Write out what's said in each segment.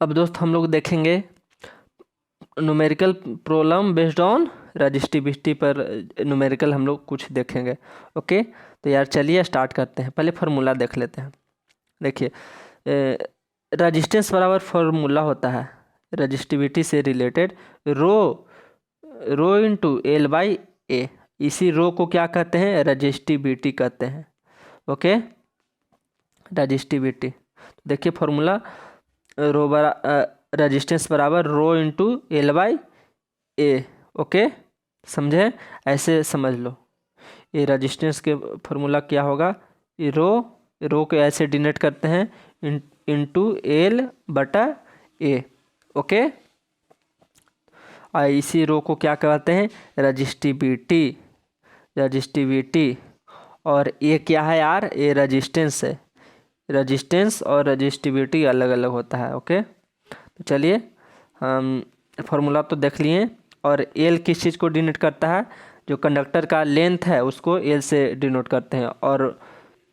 अब दोस्त हम लोग देखेंगे numerical problem based on resistivity पर न्यूमेरिकल हम लोग कुछ देखेंगे। ओके, तो यार चलिए स्टार्ट करते हैं। पहले फार्मूला देख लेते हैं। देखिए रजिस्टेंस बराबर फार्मूला होता है रजिस्टिविटी से related rho into L by A. इसी रो को क्या कहते हैं? रजिस्टिविटी कहते हैं। Okay, resistivity. देखिए फार्मूला रो रजिस्टेंस बराबर rho into L by A. Okay, समझे? ऐसे समझ लो। ये रजिस्टेंस के फार्मूला क्या होगा? ये रो को ऐसे डिनोट करते हैं इंटू एल बटा ए। ओके, और इसी रो को क्या कहते हैं? रजिस्टिविटी। और ये क्या है यार? ये रजिस्टेंस है। रजिस्टेंस और रजिस्टिविटी अलग अलग होता है। ओके, तो चलिए हम फार्मूला तो देख लिए। और एल किस चीज़ को डिनोट करता है? जो कंडक्टर का लेंथ है उसको एल से डिनोट करते हैं। और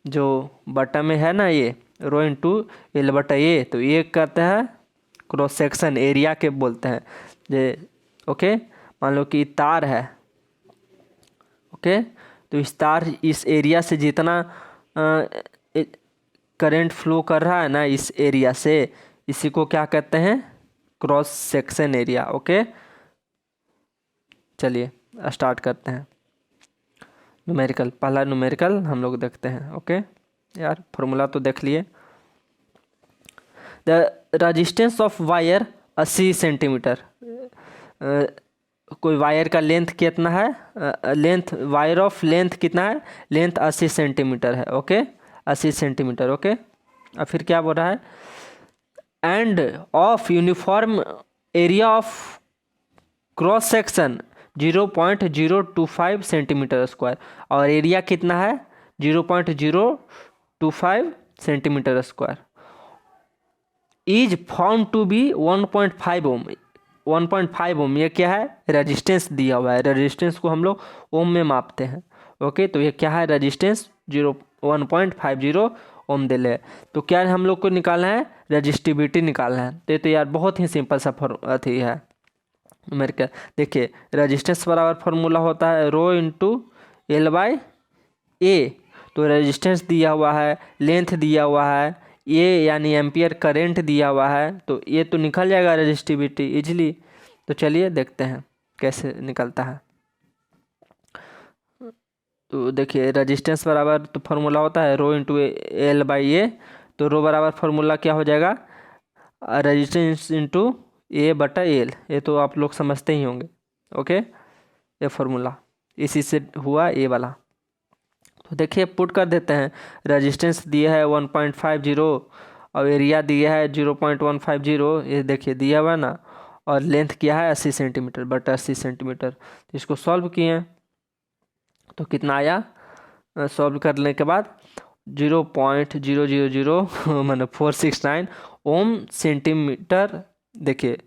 जो बटा में है ना ये रो इंटू एल बटा ए, तो ये कहते हैं क्रॉस सेक्शन एरिया के बोलते हैं। जे ओके, मान लो कि तार है। ओके, तो इस एरिया से जितना करंट फ्लो कर रहा है ना इस एरिया से, इसी को क्या कहते हैं? Cross section area. ओके, चलिए स्टार्ट करते हैं न्यूमेरिकल। पहला न्यूमेरिकल हम लोग देखते हैं। ओके यार, फार्मूला तो देख लिए। The resistance of wire 80 centimetre. कोई वायर का लेंथ कितना है? वायर ऑफ लेंथ कितना है? लेंथ 80 सेंटीमीटर है। Okay, 80 centimetre. ओके, और फिर क्या बोल रहा है? And of uniform area of cross section 0.025 centimetre square. और एरिया कितना है? 0.025 centimetre square. Is found to be 1.5 ohm. 1.5 ohm ये क्या है? रेजिस्टेंस दिया हुआ है। रेजिस्टेंस को हम लोग ओम में मापते हैं। ओके, तो ये क्या है? रेजिस्टेंस 1.50 ओम दे ले। तो क्या हम लोग को निकालना है? रजिस्टिविटी निकालना है। तो यार बहुत ही सिंपल सा अथी है मेरे क्या। देखिए रजिस्टेंस बराबर फार्मूला होता है रो इंटू एल बाई ए। तो रेजिस्टेंस दिया हुआ है, लेंथ दिया हुआ है, ये यानी एम्पियर करंट दिया हुआ है, तो ये तो निकल जाएगा रजिस्टिविटी इजीली। तो चलिए देखते हैं कैसे निकलता है। तो देखिए रेजिस्टेंस बराबर तो फार्मूला होता है रो इंटू एल बाई ए। तो रो बराबर फार्मूला क्या हो जाएगा? रेजिस्टेंस इंटू ए बटा एल। ये तो आप लोग समझते ही होंगे। ओके, ये फार्मूला इसी से हुआ ये वाला। तो देखिए पुट कर देते हैं। रेजिस्टेंस दिया है 1.50 और एरिया दिया है 0.150। ये देखिए दिया हुआ ना। और लेंथ क्या है? 80 सेंटीमीटर बटा 80 सेंटीमीटर। तो इसको सॉल्व किए तो कितना आया? सॉल्व करने के बाद 0.000 मतलब 469 ओम सेंटीमीटर। देखिए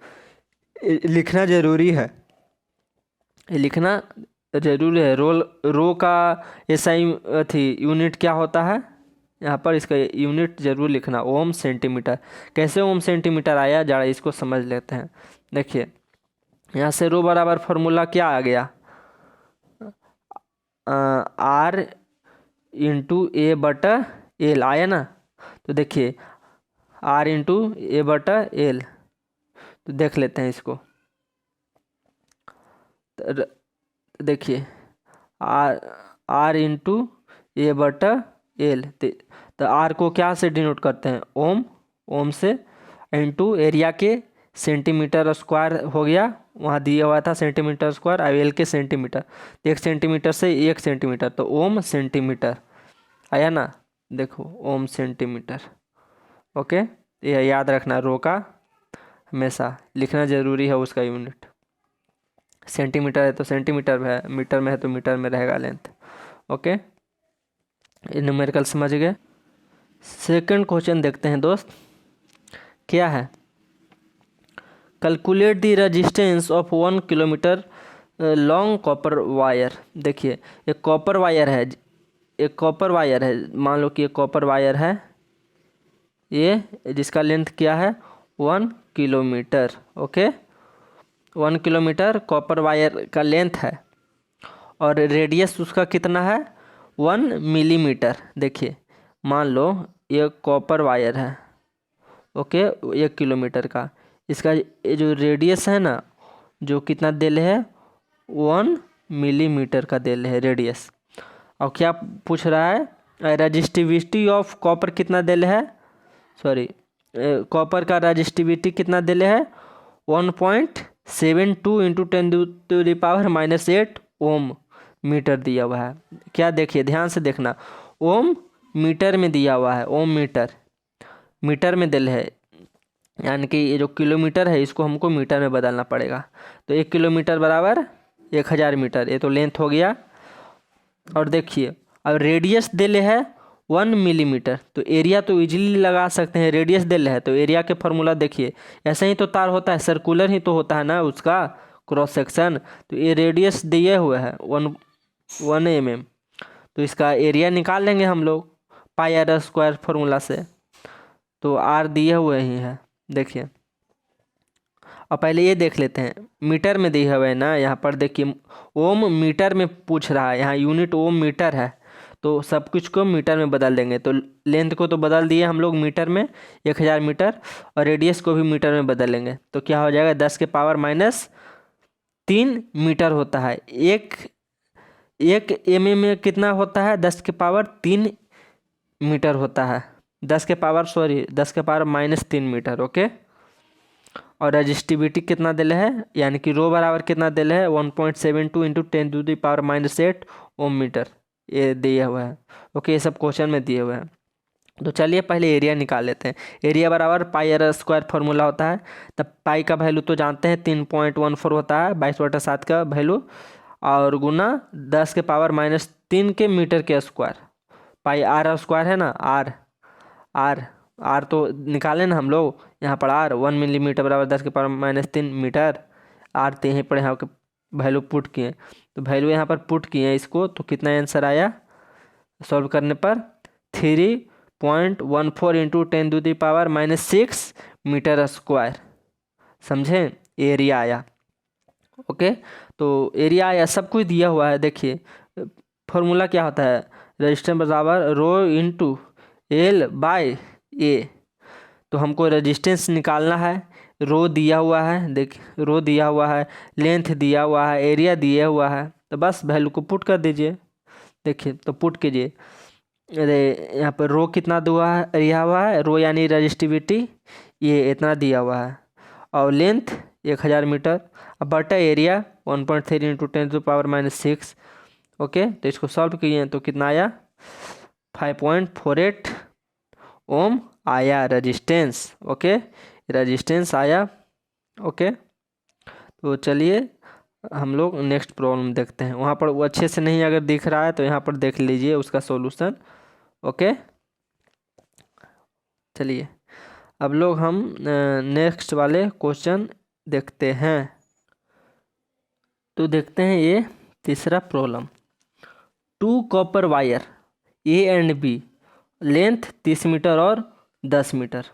लिखना ज़रूरी है, लिखना जरूरी है। रो का एसआई थी यूनिट क्या होता है यहाँ पर? इसका यूनिट जरूर लिखना, ओम सेंटीमीटर। कैसे ओम सेंटीमीटर आया जरा इसको समझ लेते हैं। देखिए यहाँ से रो बराबर फार्मूला क्या आ गया? आर इंटू ए बटा एल आया ना। तो देखिए आर इंटू ए बटा एल। तो देख लेते हैं इसको। देखिए आर इंटू ए बटा एल। तो आर को क्या से डिनोट करते हैं? ओम से। इंटू एरिया के सेंटीमीटर स्क्वायर हो गया, वहाँ दिया हुआ था सेंटीमीटर स्क्वायर। और एल के सेंटीमीटर, 1 सेंटीमीटर से 1 सेंटीमीटर, तो ओम सेंटीमीटर आया ना। देखो ओम सेंटीमीटर। ओके, ये याद रखना, रो का हमेशा लिखना ज़रूरी है उसका यूनिट। सेंटीमीटर है तो सेंटीमीटर है, मीटर में है तो मीटर में रहेगा लेंथ। ओके, न्यूमेरिकल समझ गए। सेकंड क्वेश्चन देखते हैं दोस्त, क्या है? Calculate the resistance of 1 kilometre long copper wire. देखिए एक कॉपर वायर है, एक कॉपर वायर है। मान लो कि एक कॉपर वायर है ये, जिसका लेंथ क्या है? 1 kilometre. Okay, 1 kilometre copper wire का लेंथ है और रेडियस उसका कितना है 1 मिलीमीटर। देखिए मान लो ये कॉपर वायर है, ओके, 1 किलोमीटर का, इसका ये जो रेडियस है ना, जो कितना दिल है 1 मिलीमीटर का दिल है रेडियस। और क्या पूछ रहा है रजिस्टिविटी ऑफ कॉपर कितना दिल है, सॉरी कॉपर का रजिस्टिविटी कितना दिल है 1.72 इंटू 10⁻⁻8 ओम मीटर दिया हुआ है। क्या देखिए ध्यान से देखना, ओम मीटर में दिया हुआ है, ओम मीटर में दिल है, यानी कि ये जो किलोमीटर है इसको हमको मीटर में बदलना पड़ेगा। तो 1 किलोमीटर बराबर 1000 मीटर, ये तो लेंथ हो गया। और देखिए अब रेडियस दिल है 1 मिलीमीटर, तो एरिया तो इजीली लगा सकते हैं, रेडियस दिल है तो एरिया के फॉर्मूला देखिए, ऐसे ही तो तार होता है, सर्कुलर ही तो होता है ना उसका क्रॉस सेक्शन। तो ये रेडियस दिए हुए है 1 mm, तो इसका एरिया निकाल लेंगे हम लोग पाई आर स्क्वायर फॉर्मूला से। तो आर दिए हुए ही है, देखिए। और पहले ये देख लेते हैं मीटर में दिए हुए है ना, यहाँ पर देखिए ओम मीटर में पूछ रहा है, यहाँ यूनिट ओम मीटर है, तो सब कुछ को मीटर में बदल देंगे। तो लेंथ को तो बदल दिए हम लोग मीटर में 1000 मीटर, और रेडियस को भी मीटर में बदल लेंगे। तो क्या हो जाएगा 10⁻³ मीटर होता है। एक mm में कितना होता है 10⁻³ मीटर होता है, 10⁻³ मीटर। ओके, और रजिस्टिविटी कितना दिल है, यानी कि रो बराबर कितना दिल है 1.72 इंटू 10⁻⁸ ओम मीटर, ये दिया हुआ है। ओके, ये सब क्वेश्चन में दिए हुए हैं। तो चलिए पहले एरिया निकाल लेते हैं। एरिया बराबर पाई आर स्क्वायर फॉर्मूला होता है, तब पाई का वैल्यू तो जानते हैं 3.14 होता है, 22/7 का वैल्यू, और गुना 10⁻³ के मीटर के स्क्वायर। पाई आर स्क्वायर है ना, आर तो निकाले ना हम लोग, यहाँ पर आर 1 मिलीमीटर बराबर 10⁻³ मीटर। आर तो यहीं पर यहाँ के वैल्यू पुट किए, तो वैल्यू यहाँ पर पुट किए इसको, तो कितना आंसर आया सॉल्व करने पर 3.14 इंटू 10⁻⁻6 मीटर स्क्वायर। समझे, एरिया आया। ओके, तो एरिया आया, सब कुछ दिया हुआ है। देखिए फॉर्मूला क्या होता है, रजिस्टेंस बराबर रो इंटू एल बाय ए। तो हमको रेजिस्टेंस निकालना है, रो दिया हुआ है, देखिए रो दिया हुआ है, लेंथ दिया हुआ है, एरिया दिया हुआ है, तो बस वैल्यू को पुट कर दीजिए। देखिए तो पुट कीजिए, अरे यहाँ पर रो कितना दिया हुआ है, रो यानी रजिस्टिविटी ये इतना दिया हुआ है, और लेंथ 1000 मीटर, अब बटा एरिया 1.3 इंटू 10⁻⁻6। ओके, तो इसको सॉल्व किए तो कितना आया 5.48 ओम आया रेजिस्टेंस। ओके, रेजिस्टेंस आया। ओके, तो चलिए हम लोग नेक्स्ट प्रॉब्लम देखते हैं। वहाँ पर वो अच्छे से नहीं अगर दिख रहा है तो यहाँ पर देख लीजिए उसका सॉल्यूशन। ओके, चलिए अब लोग हम नेक्स्ट वाले क्वेश्चन देखते हैं। तो देखते हैं ये तीसरा problem. 2 copper wire A and B, length 30 metre और 10 मीटर,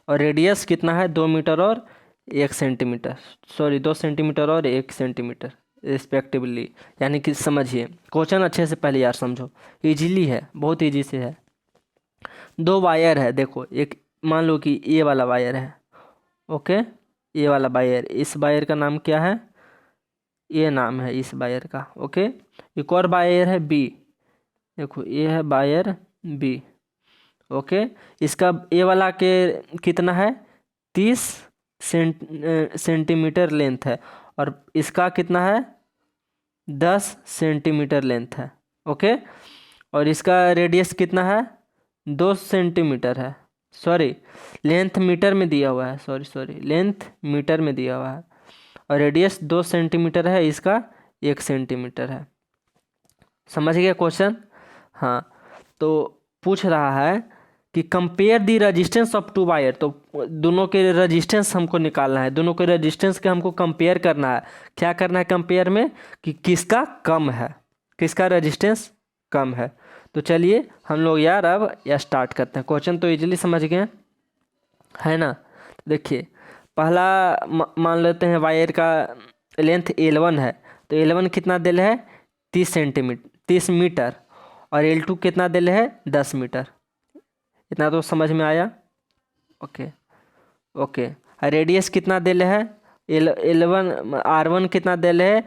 और रेडियस कितना है 2 मीटर और 1 सेंटीमीटर, सॉरी 2 सेंटीमीटर और 1 सेंटीमीटर रिस्पेक्टिवली। यानी कि समझिए क्वेश्चन अच्छे से पहले यार समझो, इजीली है, बहुत इजी से है। 2 वायर है, देखो एक मान लो कि ये वाला वायर है, ओके, ये वाला वायर, इस वायर का नाम क्या है, ये नाम है इस वायर का। ओके, एक और वायर है बी, देखो ये है वायर बी। ओके, इसका ए वाला के कितना है 30 सेंटीमीटर लेंथ है, और इसका कितना है 10 सेंटीमीटर लेंथ है। ओके, और इसका रेडियस कितना है 2 सेंटीमीटर है, सॉरी लेंथ मीटर में दिया हुआ है, सॉरी लेंथ मीटर में दिया हुआ है, और रेडियस 2 सेंटीमीटर है, इसका 1 सेंटीमीटर है। समझ गया क्वेश्चन। हाँ, तो पूछ रहा है कि compare the resistance of 2 wire, तो दोनों के रेजिस्टेंस हमको निकालना है, दोनों के रेजिस्टेंस के हमको कंपेयर करना है। क्या करना है कंपेयर में, कि किसका कम है, किसका रेजिस्टेंस कम है। तो चलिए हम लोग यार अब स्टार्ट करते हैं। क्वेश्चन तो इजीली समझ गए है ना। देखिए पहला मान लेते हैं वायर का लेंथ L1 है, तो L1 कितना दिल है 30 मीटर, और L2 कितना दिल है 10 मीटर। इतना तो समझ में आया। Okay okay. रेडियस कितना दिल है L1 R1 कितना दिल है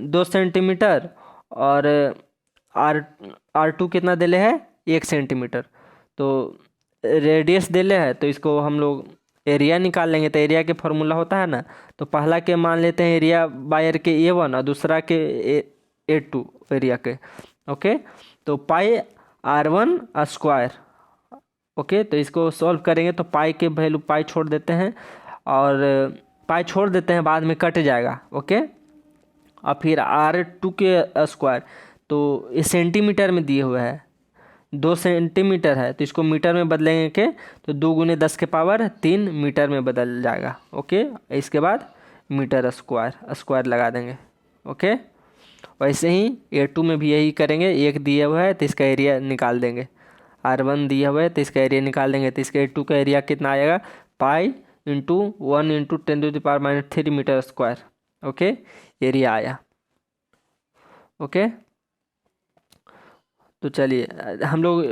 2 सेंटीमीटर, और R2 कितना दिल है 1 सेंटीमीटर। तो रेडियस दिले है तो इसको हम लोग एरिया निकाल लेंगे। तो एरिया के फॉर्मूला होता है ना, तो पहला के मान लेते हैं एरिया वायर के A1 और दूसरा के A2 एरिया के। ओके, तो पाई R1 स्क्वायर। ओके, तो इसको सॉल्व करेंगे तो पाई के वैल्यू पाई छोड़ देते हैं, और पाई छोड़ देते हैं, बाद में कट जाएगा। ओके, और फिर R2 के स्क्वायर, तो ये सेंटीमीटर में दिए हुए है, 2 सेंटीमीटर है, तो इसको मीटर में बदलेंगे के तो 2 × 10⁻³ मीटर में बदल जाएगा। ओके, इसके बाद मीटर स्क्वायर लगा देंगे। ओके, वैसे ही A2 में भी यही करेंगे। एक दिया हुआ है तो इसका एरिया निकाल देंगे, R1 दिया हुआ है तो इसका एरिया निकाल देंगे। तो इसका A2 का एरिया कितना आएगा, पाई × 1 × 10⁻³ मीटर स्क्वायर। ओके, एरिया आया। ओके, तो चलिए हम लोग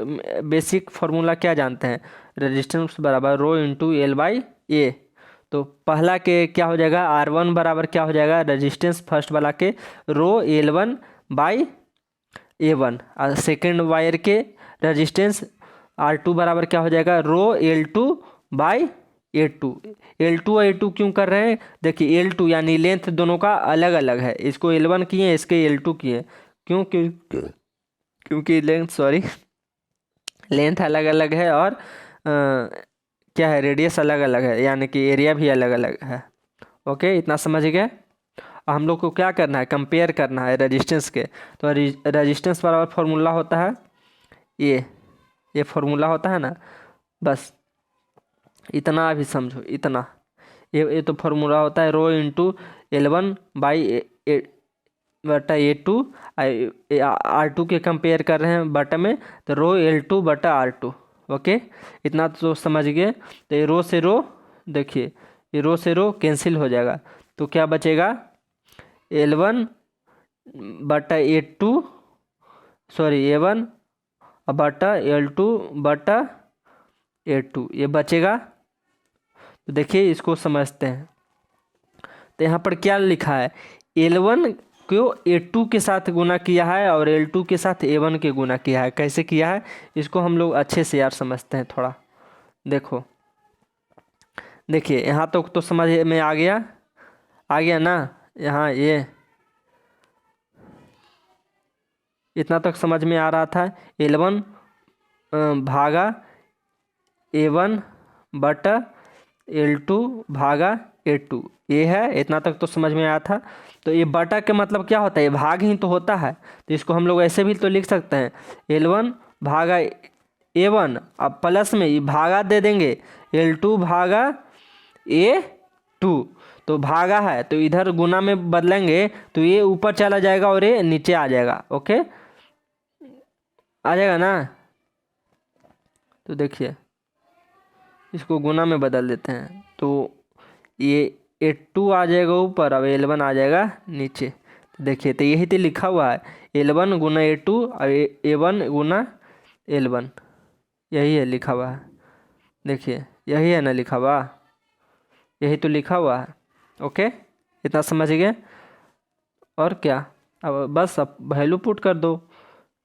बेसिक फार्मूला क्या जानते हैं, रेजिस्टेंस बराबर रो इंटू L/A। तो पहला के क्या हो जाएगा, R1 बराबर क्या हो जाएगा, रेजिस्टेंस फर्स्ट वाला के रो L1/A1, और सेकेंड वायर के रेजिस्टेंस R2 बराबर क्या हो जाएगा, रो L2/A2। L2 और A2 क्यों कर रहे हैं, देखिए L2 यानी लेंथ दोनों का अलग अलग है, इसको L1 किए, इसके L2 किए। क्यों, क्योंकि लेंथ अलग अलग है, और क्या है, रेडियस अलग अलग है, यानी कि एरिया भी अलग अलग है। ओके, इतना समझ गए। हम लोग को क्या करना है, कंपेयर करना है रेजिस्टेंस के। तो रेजिस्टेंस बराबर फार्मूला होता है ये फार्मूला होता है ना, बस इतना अभी समझो। इतना ये तो फार्मूला होता है रो इंटू L1/A2। R2 के कंपेयर कर रहे हैं बटा में, तो रो L2/R2। ओके, इतना तो समझ गए। तो ये रो से रो, देखिए ये रो से रो कैंसिल हो जाएगा, तो क्या बचेगा, A1/A2 A1/L2/A2 ये बचेगा। तो देखिए इसको समझते हैं। तो यहाँ पर क्या लिखा है, L1 को A2 के साथ गुना किया है और L2 के साथ A1 के गुना किया है। कैसे किया है, इसको हम लोग अच्छे से यार समझते हैं थोड़ा। देखो, देखिए यहाँ तो समझ में आ गया ना। यहाँ ये इतना तक समझ में आ रहा था, L1 भागा A1/L2/A2 ये है। इतना तक तो समझ में आया था। तो ये बटा के मतलब क्या होता है, ये भाग ही तो होता है। तो इसको हम लोग ऐसे भी तो लिख सकते हैं, L1/A1, अब प्लस में ये भागा दे देंगे L2/A2। तो भागा है तो इधर गुना में बदलेंगे तो ये ऊपर चला जाएगा और ये नीचे आ जाएगा। ओके, आ जाएगा ना। तो देखिए इसको गुना में बदल देते हैं, तो ये A2 आ जाएगा ऊपर, अब L1 आ जाएगा नीचे। तो देखिए, तो यही तो लिखा हुआ है, L1 × A2 और A1 × L1, यही है लिखा हुआ है। देखिए यही है ना लिखा हुआ, यही तो लिखा हुआ है। ओके, इतना समझ गए। और क्या, अब बस अब वैल्यू पुट कर दो।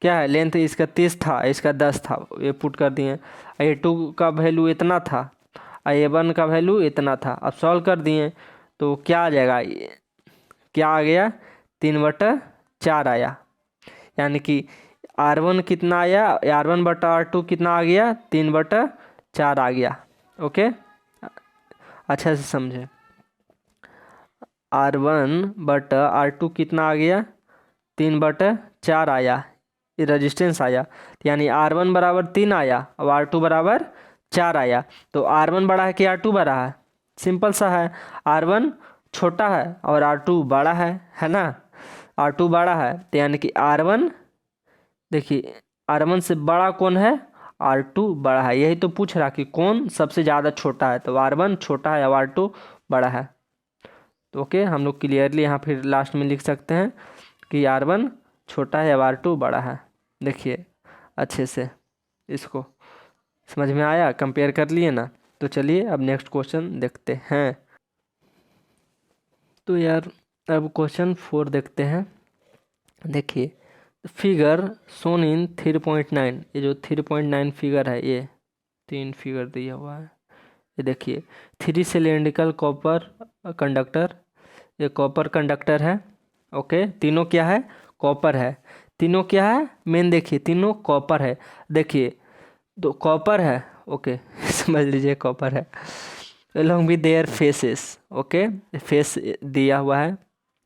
क्या है, लेंथ इसका 30 था, इसका 10 था, ये पुट कर दिए। A2 का वैल्यू इतना था, A1 का वैल्यू इतना था। अब सॉल्व कर दिए तो क्या आ जाएगा, क्या आ गया, 3/4 आया। यानी कि R1 कितना आया, R1/R2 कितना आ गया, 3/4 आ गया। ओके, अच्छा से समझे, R1/R2 कितना आ गया, 3/4 आया, ये रजिस्टेंस आया। यानी R1 बराबर 3 आया और R2 बराबर 4 आया। तो R1 बड़ा है कि R2 बड़ा है, सिंपल सा है, R1 छोटा है और R2 बड़ा है ना। R2 बड़ा है तो यानी कि R1, देखिए R1 से बड़ा कौन है, R2 बड़ा है। यही तो पूछ रहा कि कौन सबसे ज़्यादा छोटा है, तो R1 छोटा है या R2 बड़ा है। तो ओके, हम लोग क्लियरली यहाँ फिर लास्ट में लिख सकते हैं कि R1 छोटा है या R2 बड़ा है। देखिए अच्छे से इसको समझ में आया, कंपेयर कर लिए ना। तो चलिए अब नेक्स्ट क्वेश्चन देखते हैं। तो यार अब क्वेश्चन 4 देखते हैं। देखिए फिगर सोन इन 3.9, ये जो 3.9 फिगर है, ये 3 फिगर दिया हुआ है। ये देखिए 3 सिलेंड्रिकल कॉपर कंडक्टर, ये कॉपर कंडक्टर है। ओके, तीनों क्या है, कॉपर है। तीनों क्या है मेन, देखिए तीनों कॉपर है। देखिए तो कॉपर है, ओके समझ लीजिए कॉपर है। along with their faces, okay face दिया हुआ है,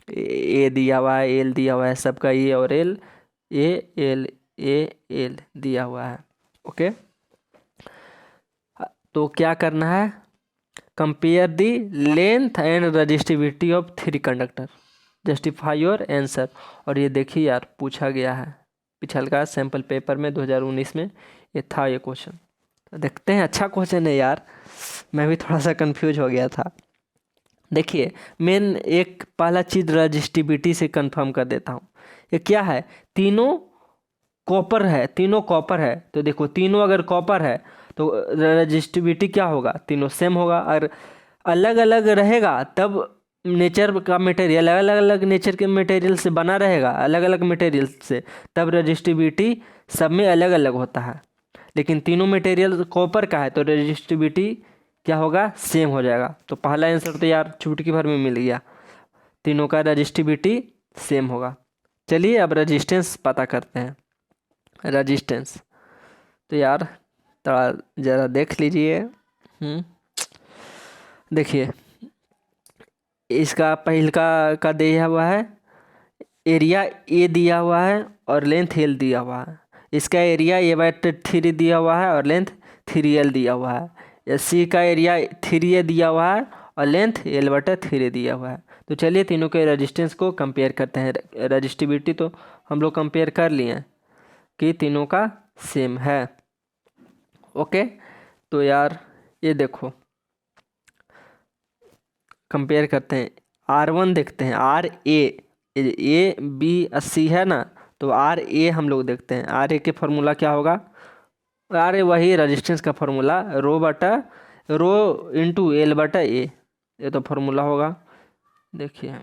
ए दिया हुआ है, एल दिया हुआ है, सबका ए और L, A L A L दिया हुआ है। ओके, तो क्या करना है, compare the length and resistivity of 3 conductor, justify your answer. और ये देखिए यार पूछा गया है पिछल का सैम्पल पेपर में 2019 में ये था ये क्वेश्चन। तो देखते हैं, अच्छा क्वेश्चन है यार, मैं भी थोड़ा सा कंफ्यूज हो गया था। देखिए मेन एक पहला चीज़ रजिस्टिविटी से कंफर्म कर देता हूँ। ये क्या है, तीनों कॉपर है, तीनों कॉपर है। तो देखो तीनों अगर कॉपर है तो रजिस्टिविटी क्या होगा, तीनों सेम होगा। और अलग अलग रहेगा तब नेचर का मटेरियल अलग अलग नेचर के मटेरियल से बना रहेगा, अलग अलग मटेरियल से, तब रजिस्टिविटी सब में अलग अलग होता है। लेकिन तीनों मटेरियल कॉपर का है तो रजिस्टिविटी क्या होगा, सेम हो जाएगा। तो पहला आंसर तो यार चुटकी भर में मिल गया, तीनों का रजिस्टिविटी सेम होगा। चलिए अब रजिस्टेंस पता करते हैं। रजिस्टेंस तो यार थोड़ा ज़रा देख लीजिए। देखिए इसका पहल का दिया हुआ है, एरिया ए दिया हुआ है और लेंथ एल दिया हुआ है। इसका एरिया A/3 दिया हुआ है और लेंथ 3L दिया हुआ है। सी का एरिया 3A दिया हुआ है और लेंथ L/3 दिया हुआ है। तो चलिए तीनों के रेजिस्टेंस को कंपेयर करते हैं। रजिस्टिविटी तो हम लोग कंपेयर कर लिए हैं कि तीनों का सेम है। ओके, तो यार ये देखो कंपेयर करते हैं। R1 देखते हैं, A B 80 है ना, तो RA हम लोग देखते हैं। RA के फार्मूला क्या होगा, RA वही रजिस्टेंस का फार्मूला, रो इंटू L/A, ये तो फार्मूला होगा। देखिए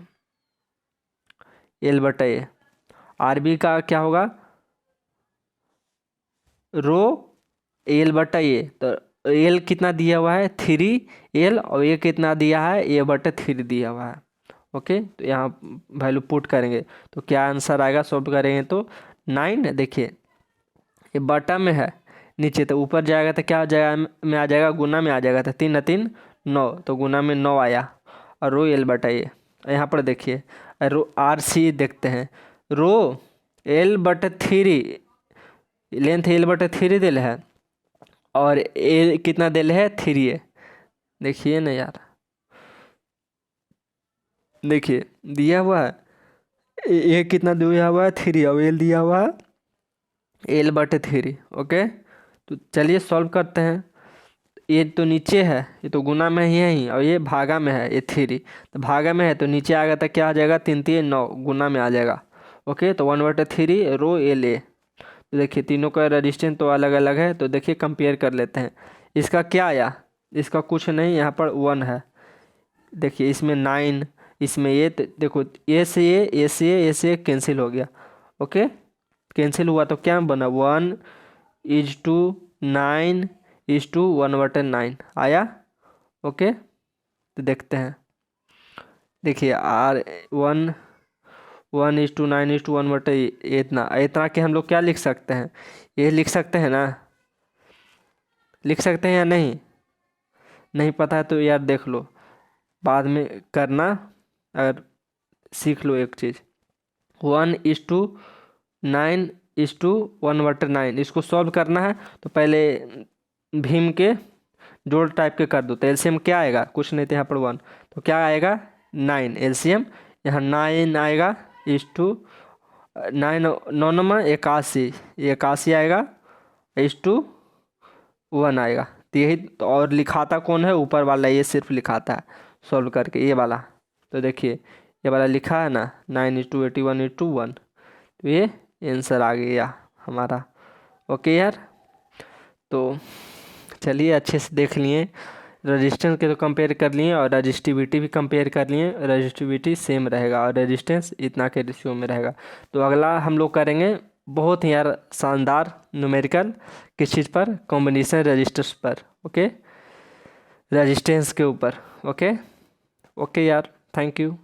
L/A। RB का क्या होगा, रो L/A। तो L कितना दिया हुआ है 3L और ये कितना दिया है A/3 दिया हुआ है। ओके, तो यहाँ वैल्यू पुट करेंगे तो क्या आंसर आएगा, सॉल्व करेंगे तो 9। देखिए ये बटा में है नीचे, तो ऊपर जाएगा तो क्या हो जाएगा, में आ जाएगा, गुना में आ जाएगा। तो 3 3 9, तो गुना में 9 आया। और रो L/A यहाँ पर देखिए, रो RC देखते हैं, रो L/3 लेंथ L/3 दिल है और ए कितना दिल है 3A। देखिए ना यार, देखिए दिया हुआ है ए कितना दिया हुआ है 3 और एल दिया हुआ है L/3। ओके, तो चलिए सॉल्व करते हैं। ये तो नीचे है, ये तो गुना में ही है ही, और ये भागा में है, ये 3 तो भागा में है तो नीचे आएगा तो क्या आ जाएगा, 3 3 9, गुना में आ जाएगा। ओके, तो 1/3 रो LA। तो देखिए तीनों का रजिस्टेंस तो अलग अलग है, तो देखिए कंपेयर कर लेते हैं। इसका क्या आया, इसका कुछ नहीं, यहाँ पर 1 है। देखिए इसमें 9, इसमें ये देखो ए से कैंसिल हो गया। ओके, कैंसिल हुआ तो क्या बना, 1:9:1/9 आया। ओके, तो देखते हैं। देखिए R1 1:9:1/, इतना इतना के हम लोग क्या लिख सकते हैं, ये लिख सकते हैं ना, लिख सकते हैं या नहीं, नहीं पता है तो यार देख लो, बाद में करना, अगर सीख लो एक चीज़। 1:9:1/9 इसको सॉल्व करना है तो पहले भीम के जोड़ टाइप के कर दो, तो एलसीएम क्या आएगा, कुछ नहीं तो यहाँ पर 1, तो क्या आएगा 9 एलसीएम, यहाँ 9 आएगा, 9 9 81 आएगा, वन आएगा। तो यही तो, और लिखाता कौन है, ऊपर वाला, ये सिर्फ लिखाता है सॉल्व करके ये वाला। तो देखिए ये वाला लिखा है ना 9 × 81 × 1, तो ये आंसर आ गया हमारा। ओके यार, तो चलिए अच्छे से देख लिए, रेजिस्टेंस के तो कंपेयर कर लिए और रजिस्टिविटी भी कंपेयर कर लिए। रजिस्टिविटी सेम रहेगा और रेजिस्टेंस इतना के रेशियो में रहेगा। तो अगला हम लोग करेंगे बहुत ही यार शानदार न्यूमेरिकल, किस चीज़ पर, कॉम्बिनेशन रजिस्टर्स पर। ओके, रेजिस्टेंस के ऊपर। ओके ओके यार, थैंक यू।